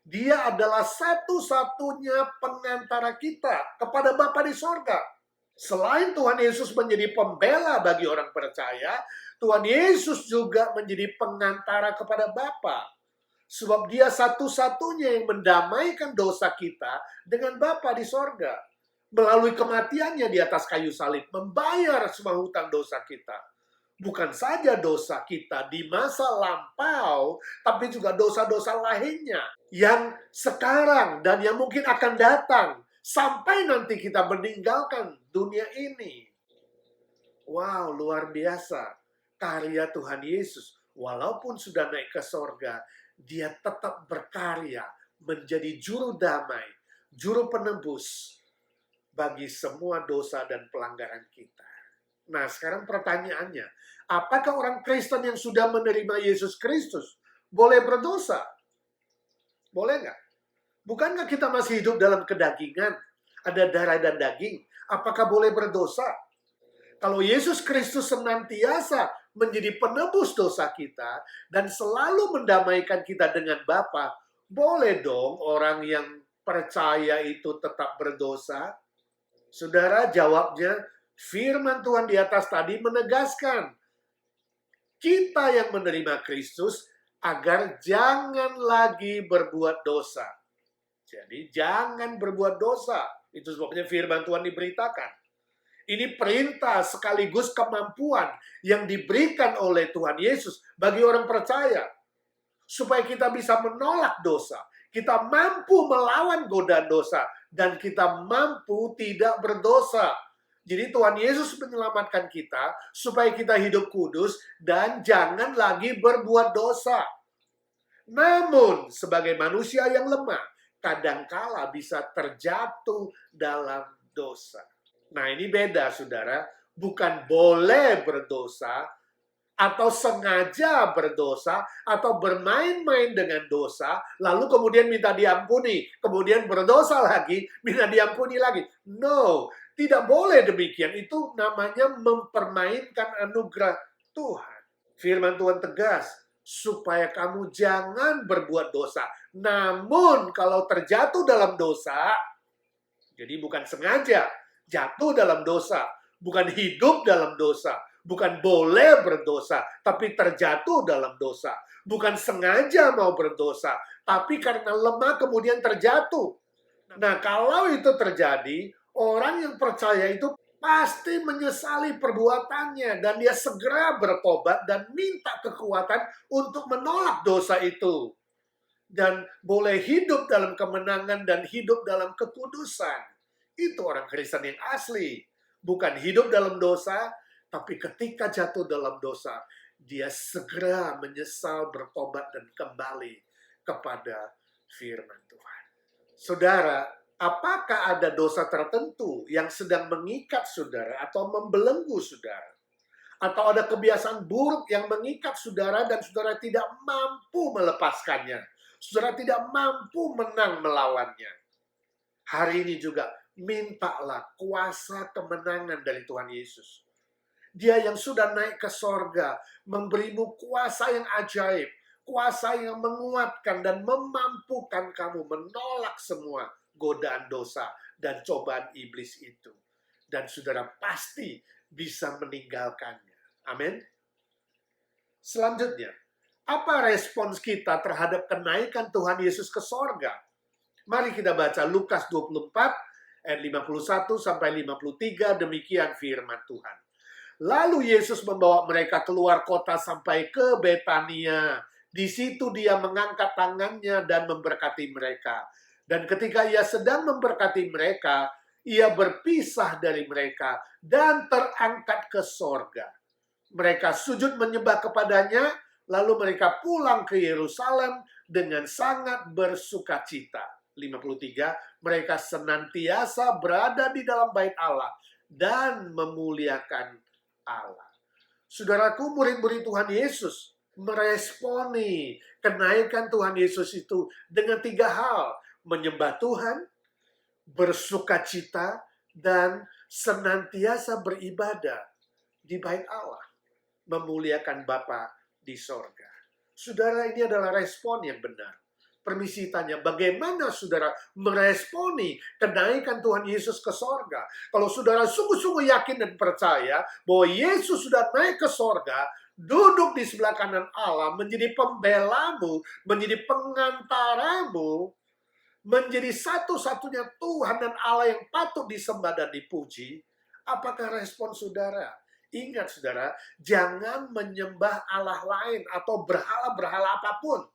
dia adalah satu-satunya pengantara kita kepada Bapa di sorga. Selain Tuhan Yesus menjadi pembela bagi orang percaya, Tuhan Yesus juga menjadi pengantara kepada Bapa. Sebab dia satu-satunya yang mendamaikan dosa kita dengan Bapa di sorga. Melalui kematiannya di atas kayu salib, membayar semua hutang dosa kita. Bukan saja dosa kita di masa lampau, tapi juga dosa-dosa lainnya yang sekarang dan yang mungkin akan datang sampai nanti kita meninggalkan dunia ini. Wow, luar biasa karya Tuhan Yesus. Walaupun sudah naik ke sorga, dia tetap berkarya menjadi juru damai, juru penebus bagi semua dosa dan pelanggaran kita. Nah, sekarang pertanyaannya, apakah orang Kristen yang sudah menerima Yesus Kristus boleh berdosa? Boleh nggak? Bukankah kita masih hidup dalam kedagingan? Ada darah dan daging. Apakah boleh berdosa? Kalau Yesus Kristus senantiasa menjadi penebus dosa kita dan selalu mendamaikan kita dengan Bapa, boleh dong orang yang percaya itu tetap berdosa? Saudara, jawabnya, firman Tuhan di atas tadi menegaskan kita yang menerima Kristus agar jangan lagi berbuat dosa. Jadi jangan berbuat dosa. Itu sebabnya firman Tuhan diberitakan. Ini perintah sekaligus kemampuan yang diberikan oleh Tuhan Yesus bagi orang percaya. Supaya kita bisa menolak dosa. Kita mampu melawan godaan dosa. Dan kita mampu tidak berdosa. Jadi Tuhan Yesus menyelamatkan kita supaya kita hidup kudus dan jangan lagi berbuat dosa. Namun sebagai manusia yang lemah, kadangkala bisa terjatuh dalam dosa. Nah, ini beda, saudara. Bukan boleh berdosa, atau sengaja berdosa, atau bermain-main dengan dosa, lalu kemudian minta diampuni, kemudian berdosa lagi, minta diampuni lagi. No, tidak boleh demikian. Itu namanya mempermainkan anugerah Tuhan. Firman Tuhan tegas, supaya kamu jangan berbuat dosa. Namun, kalau terjatuh dalam dosa, jadi bukan sengaja, jatuh dalam dosa, bukan hidup dalam dosa, bukan boleh berdosa, tapi terjatuh dalam dosa. Bukan sengaja mau berdosa, tapi karena lemah kemudian terjatuh. Nah, kalau itu terjadi, orang yang percaya itu pasti menyesali perbuatannya dan dia segera bertobat dan minta kekuatan untuk menolak dosa itu. Dan boleh hidup dalam kemenangan dan hidup dalam kekudusan. Itu orang Kristen yang asli. Bukan hidup dalam dosa, tapi ketika jatuh dalam dosa, dia segera menyesal, bertobat, dan kembali kepada firman Tuhan. Saudara, apakah ada dosa tertentu yang sedang mengikat saudara atau membelenggu saudara? Atau ada kebiasaan buruk yang mengikat saudara dan saudara tidak mampu melepaskannya? Saudara tidak mampu menang melawannya. Hari ini juga, mintalah kuasa kemenangan dari Tuhan Yesus. Dia yang sudah naik ke sorga, memberimu kuasa yang ajaib, kuasa yang menguatkan dan memampukan kamu menolak semua godaan dosa dan cobaan iblis itu. Dan saudara pasti bisa meninggalkannya. Amin. Selanjutnya, apa respons kita terhadap kenaikan Tuhan Yesus ke sorga? Mari kita baca Lukas 24 Ayat 51 sampai 53, demikian firman Tuhan. Lalu Yesus membawa mereka keluar kota sampai ke Betania. Di situ dia mengangkat tangannya dan memberkati mereka. Dan ketika ia sedang memberkati mereka, ia berpisah dari mereka dan terangkat ke sorga. Mereka sujud menyembah kepadanya, lalu mereka pulang ke Yerusalem dengan sangat bersukacita. 53, mereka senantiasa berada di dalam bait Allah dan memuliakan Allah. Saudaraku, murid-murid Tuhan Yesus meresponi kenaikan Tuhan Yesus itu dengan 3 hal. Menyembah Tuhan, bersukacita, dan senantiasa beribadah di bait Allah. Memuliakan Bapa di sorga. Saudara, ini adalah respon yang benar. Permisi tanya, bagaimana saudara meresponi kenaikan Tuhan Yesus ke sorga? Kalau saudara sungguh-sungguh yakin dan percaya bahwa Yesus sudah naik ke sorga, duduk di sebelah kanan Allah, menjadi pembelamu, menjadi pengantaramu, menjadi satu-satunya Tuhan dan Allah yang patut disembah dan dipuji, apakah respon saudara? Ingat saudara, jangan menyembah Allah lain atau berhala-berhala apapun.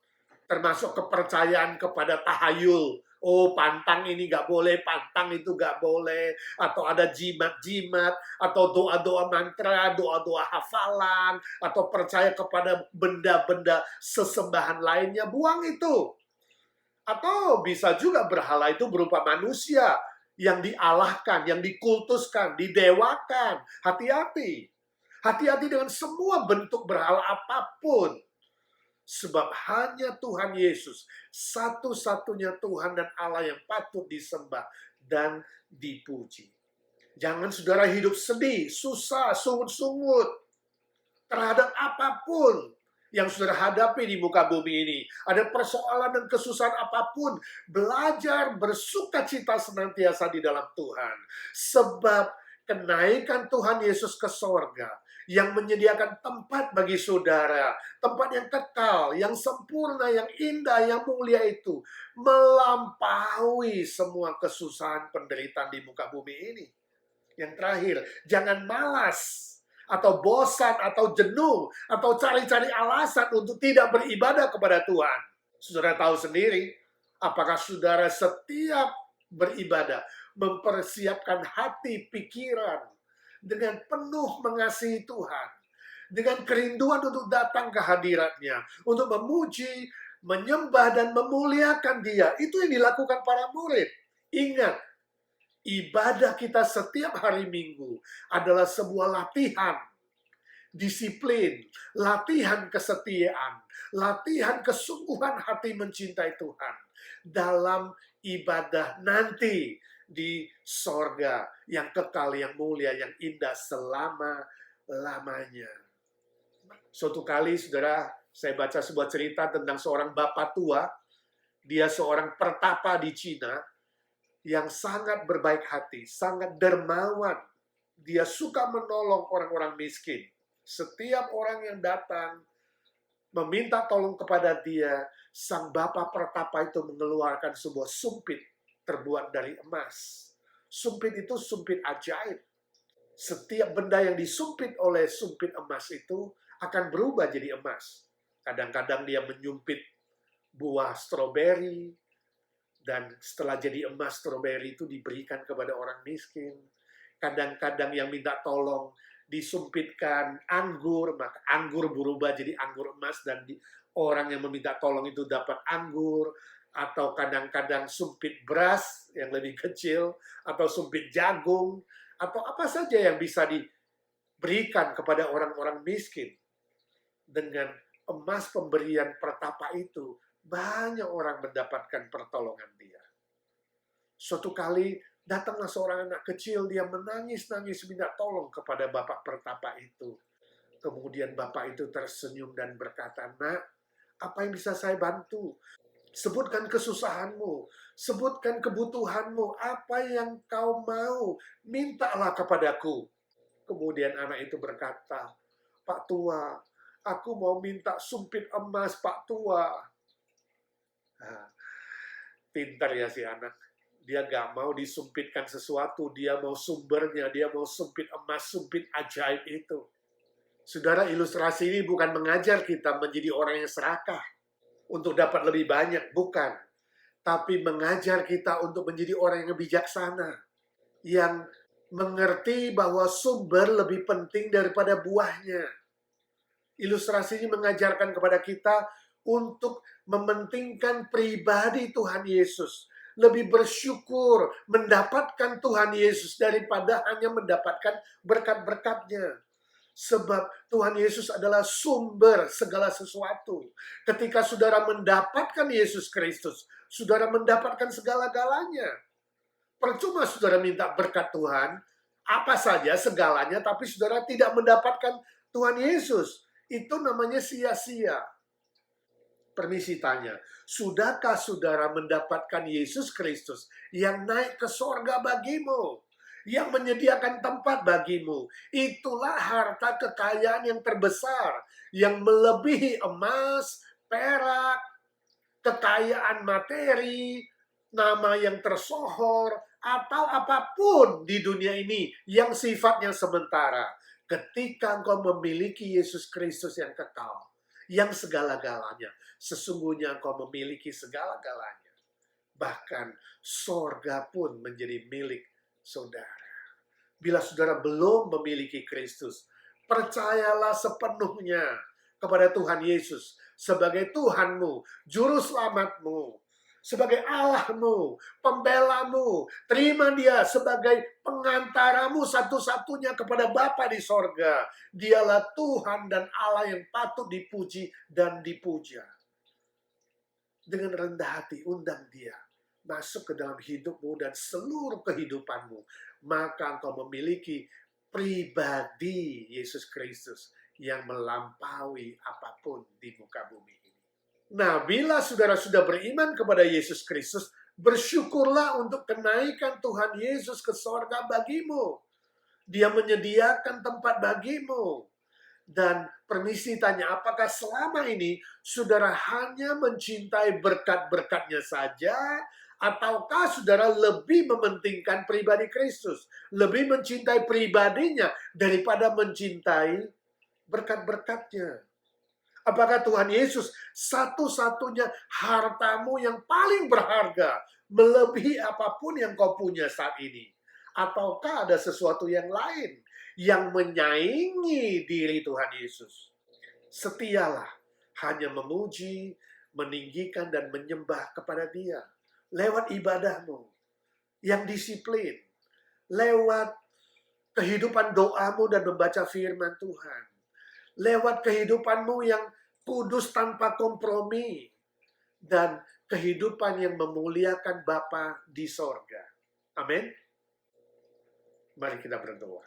Termasuk kepercayaan kepada tahayul. Oh, pantang ini nggak boleh, pantang itu nggak boleh. Atau ada jimat-jimat, atau doa-doa mantra, doa-doa hafalan, atau percaya kepada benda-benda sesembahan lainnya. Buang itu. Atau bisa juga berhala itu berupa manusia yang dialahkan, yang dikultuskan, didewakan. Hati-hati. Hati-hati dengan semua bentuk berhala apapun. Sebab hanya Tuhan Yesus, satu-satunya Tuhan dan Allah yang patut disembah dan dipuji. Jangan saudara hidup sedih, susah, sungut-sungut terhadap apapun yang saudara hadapi di muka bumi ini. Ada persoalan dan kesusahan apapun, belajar bersukacita senantiasa di dalam Tuhan. Sebab kenaikan Tuhan Yesus ke sorga yang menyediakan tempat bagi saudara, tempat yang kekal, yang sempurna, yang indah, yang mulia itu melampaui semua kesusahan penderitaan di muka bumi ini. Yang terakhir, jangan malas atau bosan atau jenuh atau cari-cari alasan untuk tidak beribadah kepada Tuhan. Saudara tahu sendiri, apakah saudara setiap beribadah mempersiapkan hati, pikiran, dengan penuh mengasihi Tuhan, dengan kerinduan untuk datang ke hadirat-Nya, untuk memuji, menyembah, dan memuliakan Dia. Itu yang dilakukan para murid. Ingat, ibadah kita setiap hari Minggu adalah sebuah latihan, disiplin, latihan kesetiaan, latihan kesungguhan hati mencintai Tuhan dalam ibadah nanti di sorga yang kekal, yang mulia, yang indah selama-lamanya. Suatu kali, saudara, saya baca sebuah cerita tentang seorang bapak tua. Dia seorang pertapa di Cina yang sangat berbaik hati, sangat dermawan. Dia suka menolong orang-orang miskin. Setiap orang yang datang meminta tolong kepada dia, sang bapak pertapa itu mengeluarkan sebuah sumpit terbuat dari emas. Sumpit itu sumpit ajaib. Setiap benda yang disumpit oleh sumpit emas itu akan berubah jadi emas. Kadang-kadang dia menyumpit buah stroberi, dan setelah jadi emas, stroberi itu diberikan kepada orang miskin. Kadang-kadang yang minta tolong disumpitkan anggur, maka anggur berubah jadi anggur emas, dan orang yang meminta tolong itu dapat anggur. Atau kadang-kadang sumpit beras yang lebih kecil, atau sumpit jagung, atau apa saja yang bisa diberikan kepada orang-orang miskin. Dengan emas pemberian pertapa itu, banyak orang mendapatkan pertolongan dia. Suatu kali datanglah seorang anak kecil, dia menangis-nangis minta tolong kepada bapak pertapa itu. Kemudian bapak itu tersenyum dan berkata, "Nak, apa yang bisa saya bantu? Sebutkan kesusahanmu, sebutkan kebutuhanmu, apa yang kau mau, mintalah kepadaku." Kemudian anak itu berkata, "Pak Tua, aku mau minta sumpit emas, Pak Tua." Nah, pintar ya si anak. Dia gak mau disumpitkan sesuatu, dia mau sumbernya, dia mau sumpit emas, sumpit ajaib itu. Saudara, ilustrasi ini bukan mengajar kita menjadi orang yang serakah untuk dapat lebih banyak, bukan. Tapi mengajar kita untuk menjadi orang yang bijaksana, yang mengerti bahwa sumber lebih penting daripada buahnya. Ilustrasi ini mengajarkan kepada kita untuk mementingkan pribadi Tuhan Yesus, lebih bersyukur mendapatkan Tuhan Yesus daripada hanya mendapatkan berkat-berkatnya. Sebab Tuhan Yesus adalah sumber segala sesuatu. Ketika saudara mendapatkan Yesus Kristus, saudara mendapatkan segala-galanya. Percuma saudara minta berkat Tuhan, apa saja, segalanya, tapi saudara tidak mendapatkan Tuhan Yesus. Itu namanya sia-sia. Permisi tanya, sudahkah saudara mendapatkan Yesus Kristus yang naik ke sorga bagimu? Yang menyediakan tempat bagimu? Itulah harta kekayaan yang terbesar, yang melebihi emas, perak, kekayaan materi, nama yang tersohor, atau apapun di dunia ini yang sifatnya sementara. Ketika engkau memiliki Yesus Kristus yang kekal, yang segala-galanya, sesungguhnya engkau memiliki segala-galanya. Bahkan sorga pun menjadi milik saudara. Bila saudara belum memiliki Kristus, percayalah sepenuhnya kepada Tuhan Yesus sebagai Tuhanmu, Juru Selamatmu, sebagai Allahmu, pembelamu. Terima dia sebagai pengantaramu satu-satunya kepada Bapa di sorga. Dialah Tuhan dan Allah yang patut dipuji dan dipuja. Dengan rendah hati, undang dia masuk ke dalam hidupmu dan seluruh kehidupanmu. Maka engkau memiliki pribadi Yesus Kristus yang melampaui apapun di muka bumi ini. Nah, bila saudara sudah beriman kepada Yesus Kristus, bersyukurlah untuk kenaikan Tuhan Yesus ke sorga bagimu. Dia menyediakan tempat bagimu. Dan permisi tanya, apakah selama ini saudara hanya mencintai berkat-berkatnya saja? Ataukah saudara lebih mementingkan pribadi Kristus? Lebih mencintai pribadinya daripada mencintai berkat-berkatnya? Apakah Tuhan Yesus satu-satunya hartamu yang paling berharga, melebihi apapun yang kau punya saat ini? Ataukah ada sesuatu yang lain yang menyaingi diri Tuhan Yesus? Setialah hanya memuji, meninggikan, dan menyembah kepada Dia. Lewat ibadahmu yang disiplin. Lewat kehidupan doamu dan membaca firman Tuhan. Lewat kehidupanmu yang kudus tanpa kompromi. Dan kehidupan yang memuliakan Bapa di sorga. Amin. Mari kita berdoa.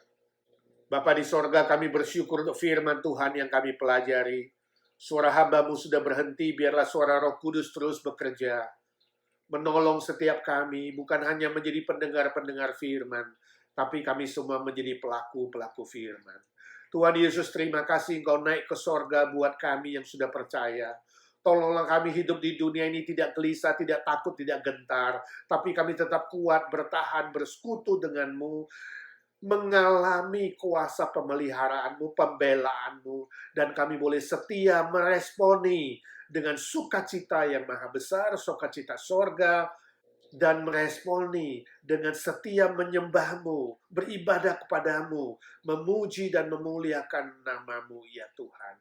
Bapa di sorga, kami bersyukur untuk firman Tuhan yang kami pelajari. Suara hamba-Mu sudah berhenti, biarlah suara Roh Kudus terus bekerja. Menolong setiap kami, bukan hanya menjadi pendengar-pendengar firman, tapi kami semua menjadi pelaku-pelaku firman. Tuhan Yesus, terima kasih Engkau naik ke sorga buat kami yang sudah percaya. Tolonglah kami hidup di dunia ini tidak gelisah, tidak takut, tidak gentar. Tapi kami tetap kuat, bertahan, bersekutu dengan-Mu. Mengalami kuasa pemeliharaanmu, pembelaanmu, dan kami boleh setia meresponi dengan sukacita yang maha besar, sukacita sorga, dan meresponi dengan setia menyembahmu, beribadah kepadamu, memuji dan memuliakan namamu, ya Tuhan.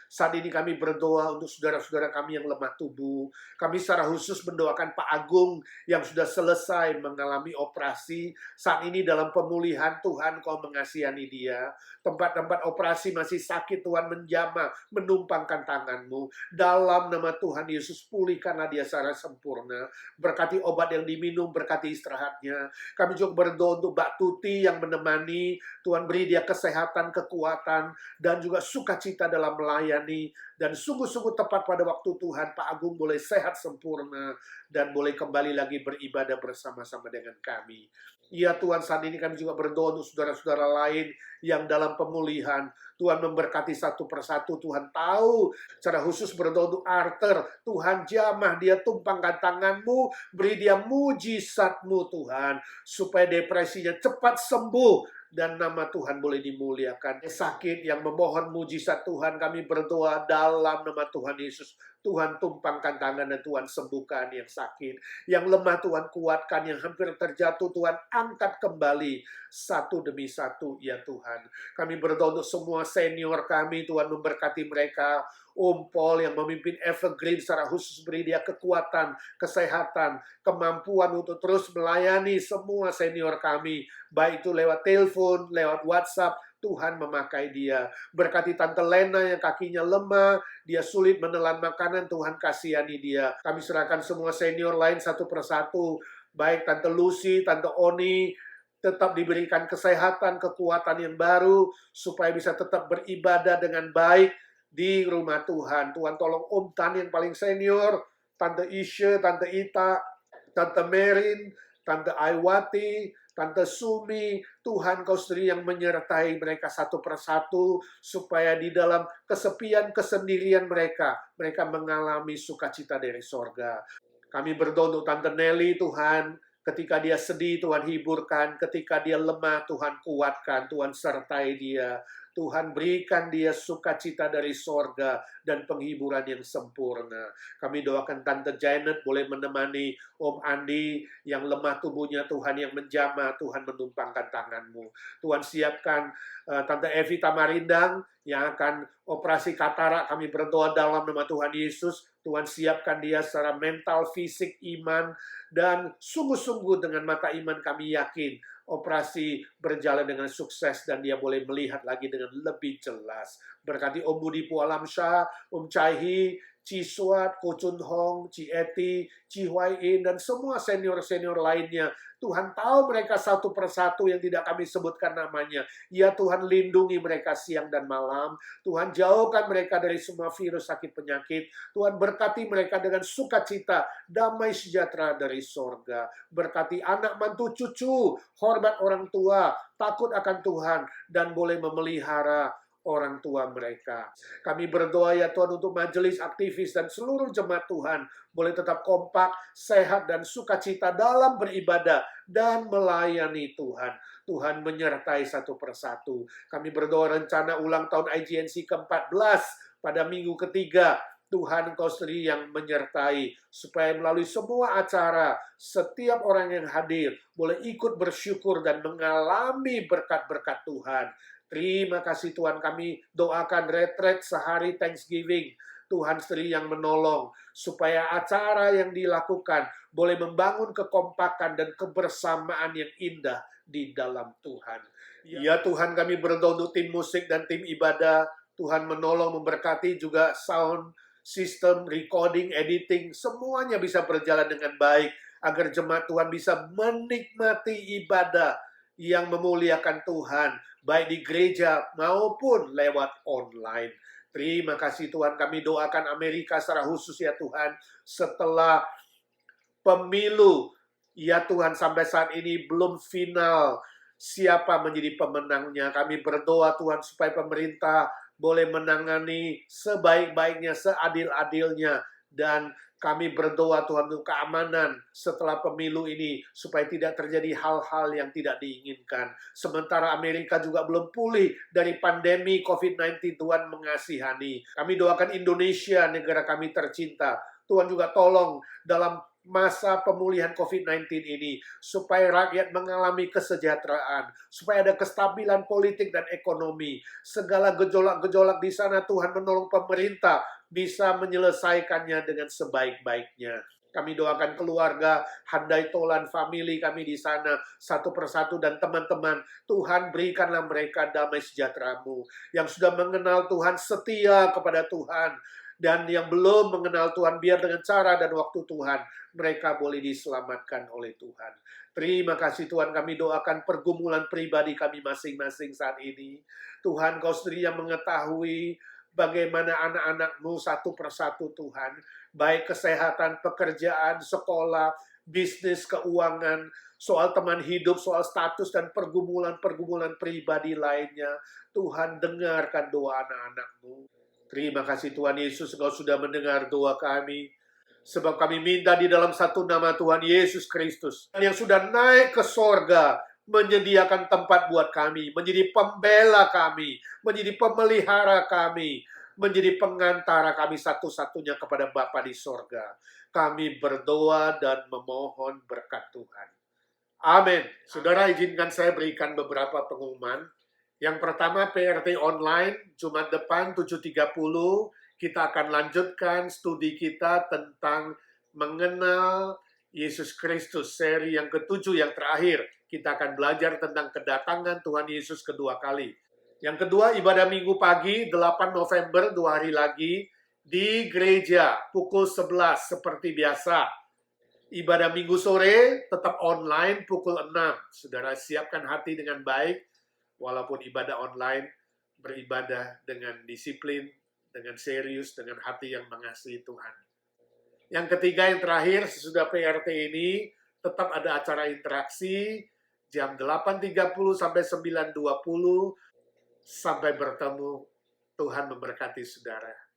Saat ini kami berdoa untuk saudara-saudara kami yang lemah tubuh. Kami secara khusus mendoakan Pak Agung yang sudah selesai mengalami operasi. Saat ini dalam pemulihan, Tuhan Kau mengasihani dia. Tempat-tempat operasi masih sakit, Tuhan menjamah, menumpangkan tangan-Mu. Dalam nama Tuhan Yesus, pulihkanlah dia secara sempurna. Berkati obat yang diminum, berkati istirahatnya. Kami juga berdoa untuk Mbak Tuti yang menemani. Tuhan beri dia kesehatan, kekuatan, dan juga sukacita dalam melayani melayani, dan sungguh-sungguh tepat pada waktu Tuhan, Pak Agung boleh sehat sempurna, dan boleh kembali lagi beribadah bersama-sama dengan kami. Ya Tuhan, saat ini kami juga berdoa untuk saudara-saudara lain yang dalam pemulihan. Tuhan memberkati satu persatu, Tuhan tahu. Secara khusus berdoa untuk Arthur, Tuhan jamah dia, tumpangkan tangan-Mu, beri dia mujizat-Mu Tuhan, supaya depresinya cepat sembuh, dan nama Tuhan boleh dimuliakan. Sakit yang memohon mujizat Tuhan, kami berdoa dalam nama Tuhan Yesus. Tuhan tumpangkan tangan dan Tuhan sembuhkan yang sakit. Yang lemah Tuhan kuatkan, yang hampir terjatuh Tuhan angkat kembali satu demi satu ya Tuhan. Kami berdoa untuk semua senior kami, Tuhan memberkati mereka. Om Paul yang memimpin Evergreen secara khusus beri dia kekuatan, kesehatan, kemampuan untuk terus melayani semua senior kami. Baik itu lewat telepon, lewat WhatsApp, Tuhan memakai dia. Berkati Tante Lena yang kakinya lemah, dia sulit menelan makanan, Tuhan kasihani dia. Kami serahkan semua senior lain satu persatu, baik Tante Lucy, Tante Oni, tetap diberikan kesehatan, kekuatan yang baru, supaya bisa tetap beribadah dengan baik di rumah Tuhan. Tuhan tolong Om Tan yang paling senior, Tante Isha, Tante Ita, Tante Merin, Tante Aiwati, Tante Sumi, Tuhan Kau sendiri yang menyertai mereka satu persatu, supaya di dalam kesepian, kesendirian mereka mengalami sukacita dari sorga. Kami berdoa untuk Tante Nelly, Tuhan, ketika dia sedih, Tuhan hiburkan, ketika dia lemah, Tuhan kuatkan, Tuhan sertai dia. Tuhan berikan dia sukacita dari sorga dan penghiburan yang sempurna. Kami doakan Tante Janet boleh menemani Om Andi yang lemah tubuhnya, Tuhan yang menjamah, Tuhan menumpangkan tangan-Mu. Tuhan siapkan Tante Evi Tamarindang yang akan operasi katarak, kami berdoa dalam nama Tuhan Yesus. Tuhan siapkan dia secara mental, fisik, iman, dan sungguh-sungguh dengan mata iman kami yakin operasi berjalan dengan sukses dan dia boleh melihat lagi dengan lebih jelas. Berkati Om Budi Pualamsyah, Om Chai Hee, Ci Suat, Ko Chun Hong, Ci Eti, Ci Huai In, dan semua senior-senior lainnya. Tuhan tahu mereka satu persatu yang tidak kami sebutkan namanya. Ya Tuhan, lindungi mereka siang dan malam. Tuhan jauhkan mereka dari semua virus sakit penyakit. Tuhan berkati mereka dengan sukacita, damai sejahtera dari sorga. Berkati anak mantu cucu, hormat orang tua, takut akan Tuhan, dan boleh memelihara orang tua mereka. Kami berdoa ya Tuhan untuk majelis aktivis dan seluruh jemaat Tuhan boleh tetap kompak, sehat, dan sukacita dalam beribadah dan melayani Tuhan. Tuhan menyertai satu persatu. Kami berdoa rencana ulang tahun IGNC ke-14 pada minggu ketiga. Tuhan Engkau sendiri yang menyertai, supaya melalui semua acara, setiap orang yang hadir boleh ikut bersyukur dan mengalami berkat-berkat Tuhan. Terima kasih Tuhan, kami doakan retret sehari Thanksgiving. Tuhan sendiri yang menolong, supaya acara yang dilakukan boleh membangun kekompakan dan kebersamaan yang indah di dalam Tuhan. Ya Tuhan, kami berdoa untuk tim musik dan tim ibadah. Tuhan menolong, memberkati juga sound system, recording, editing, semuanya bisa berjalan dengan baik, agar jemaat Tuhan bisa menikmati ibadah yang memuliakan Tuhan, baik di gereja maupun lewat online. Terima kasih Tuhan, kami doakan Amerika secara khusus ya Tuhan, setelah pemilu, ya Tuhan sampai saat ini belum final siapa menjadi pemenangnya. Kami berdoa Tuhan supaya pemerintah boleh menangani sebaik-baiknya, seadil-adilnya, dan kami berdoa Tuhan untuk keamanan setelah pemilu ini, supaya tidak terjadi hal-hal yang tidak diinginkan. Sementara Amerika juga belum pulih dari pandemi COVID-19, Tuhan mengasihani. Kami doakan Indonesia, negara kami tercinta. Tuhan juga tolong dalam masa pemulihan COVID-19 ini, supaya rakyat mengalami kesejahteraan, supaya ada kestabilan politik dan ekonomi. Segala gejolak-gejolak di sana, Tuhan menolong pemerintah bisa menyelesaikannya dengan sebaik-baiknya. Kami doakan keluarga Handai Tolan, family kami di sana, satu persatu, dan teman-teman. Tuhan berikanlah mereka damai sejahtera-Mu. Yang sudah mengenal Tuhan, setia kepada Tuhan. Dan yang belum mengenal Tuhan, biar dengan cara dan waktu Tuhan, mereka boleh diselamatkan oleh Tuhan. Terima kasih Tuhan, kami doakan pergumulan pribadi kami masing-masing saat ini. Tuhan, Kau sendiri yang mengetahui bagaimana anak-anak-Mu satu persatu Tuhan, baik kesehatan, pekerjaan, sekolah, bisnis, keuangan, soal teman hidup, soal status dan pergumulan-pergumulan pribadi lainnya. Tuhan, dengarkan doa anak-anak-Mu. Terima kasih Tuhan Yesus, Engkau sudah mendengar doa kami. Sebab kami minta di dalam satu nama Tuhan Yesus Kristus, yang sudah naik ke sorga, menyediakan tempat buat kami, menjadi pembela kami, menjadi pemelihara kami, menjadi pengantara kami satu-satunya kepada Bapa di sorga. Kami berdoa dan memohon berkat Tuhan. Amin. Saudara, izinkan saya berikan beberapa pengumuman. Yang pertama, PRT online, Jumat depan 7.30, kita akan lanjutkan studi kita tentang mengenal Yesus Kristus, seri yang ke-7 yang terakhir. Kita akan belajar tentang kedatangan Tuhan Yesus kedua kali. Yang kedua, ibadah minggu pagi, 8 November, 2 hari lagi, di gereja, pukul 11, seperti biasa. Ibadah minggu sore, tetap online, pukul 6. Saudara, siapkan hati dengan baik, walaupun ibadah online, beribadah dengan disiplin, dengan serius, dengan hati yang mengasihi Tuhan. Yang ketiga, yang terakhir, sesudah PRT ini, tetap ada acara interaksi, jam 8.30 sampai 9.20, sampai bertemu. Tuhan memberkati saudara.